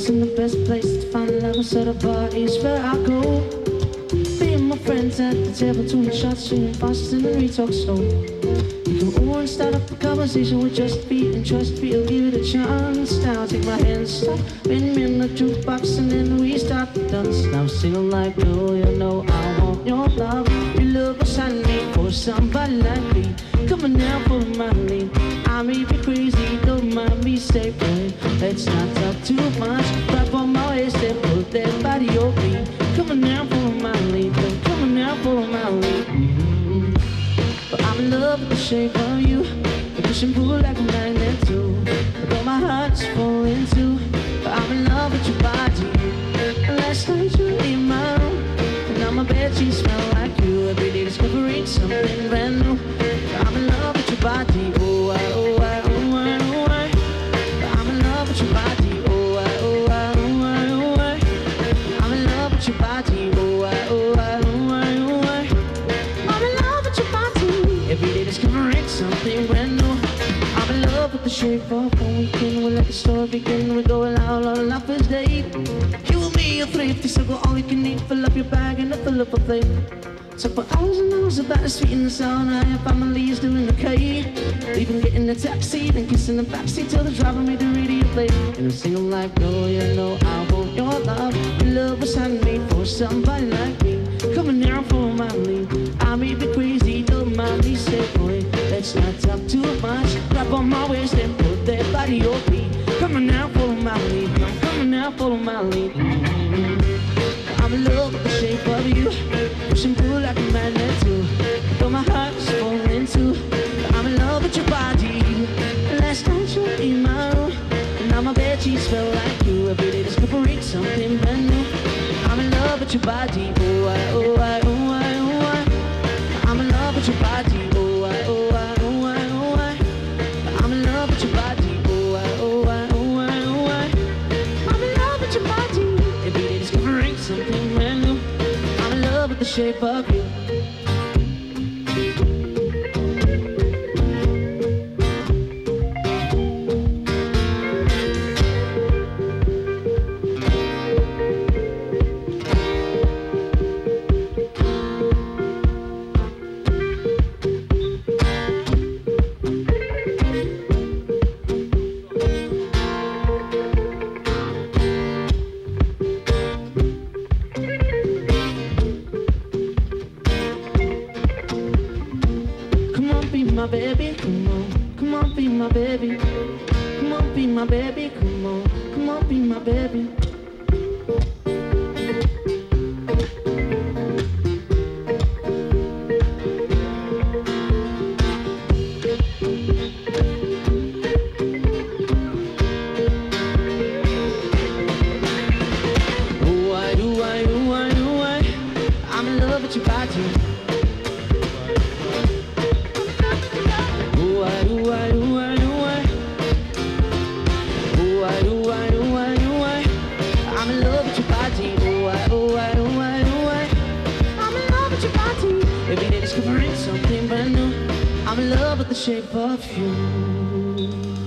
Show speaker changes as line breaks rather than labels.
isn't the best place to find love, so the bar is where I go. Me and my friends at the table, doing shots, singing fast, and then we talk slow. We go over and start up a conversation with just feet and trust me, I'll give it a chance. Now take my hand, stop, spin me in the jukebox, and then we start to dance. Now sing like, girl, you know I want your love. Your love was handmade for somebody like me. Coming now for my lead. I may be crazy, don't mind me, say, boy, let's not talk too much. Grab on my waist and put that body on me. Coming now for my lead, coming now for my lead. But I'm in love with the shape of you. You push and pull like a magnet too. But my heart's falling too. But I'm in love with your body. And last night you were in my room, and now my bedsheets smell like you. Every day discovering something brand new. But I'm in love with your body. Oh, I, oh, I, oh, I, oh, I. But I'm in love with your body. Oh, I, oh, I, oh, I, oh, I. I'm in love with your body. Oh, I, oh, I, oh, I, oh, I. I'm in love with your body. Every day discovering something brand new. I'm in love with the shape of when we can. We'll let the story begin. We're going out on our first date. You and me are thrifty, so go all you can eat. Fill up your bag and fill up a plate. Talk for hours and hours about the sweet and the sour. Now your family's doing okay. Even getting a taxi, then kissing the backseat till the driver made the radio play. And I'm singing like, girl, you know I want your love. Your love was handmade for somebody like me. Coming down for my lead. I may be crazy, don't mind me, say, boy, let's not talk too much. Grab on my waist and put that body on me. Coming now, follow my lead. I'm coming now, follow my lead. I'm in love with the shape of you. Push and pull like a magnet too. Though my heart's falling too. I'm in love with your body. Last night you were in my room, and now my bedsheets smell like you. Every day discovering something brand new. I'm in love with your body. Oh, I, oh, I, oh, I, oh, I. I'm in love with your body. Oh, I, oh, I, oh, I, oh, I. I'm in love with your body. Oh, I, oh, I, oh, I, oh, I. I'm in love with your body. Every day discovering something brand new. I'm in love with the shape of you. My baby, come on, be my baby. Come on, be my baby, come on, be my baby. Oh, I, oh, I, oh, I, oh, I. I'm in love with your body. Every day discovering something brand new. I'm in love with the shape of you.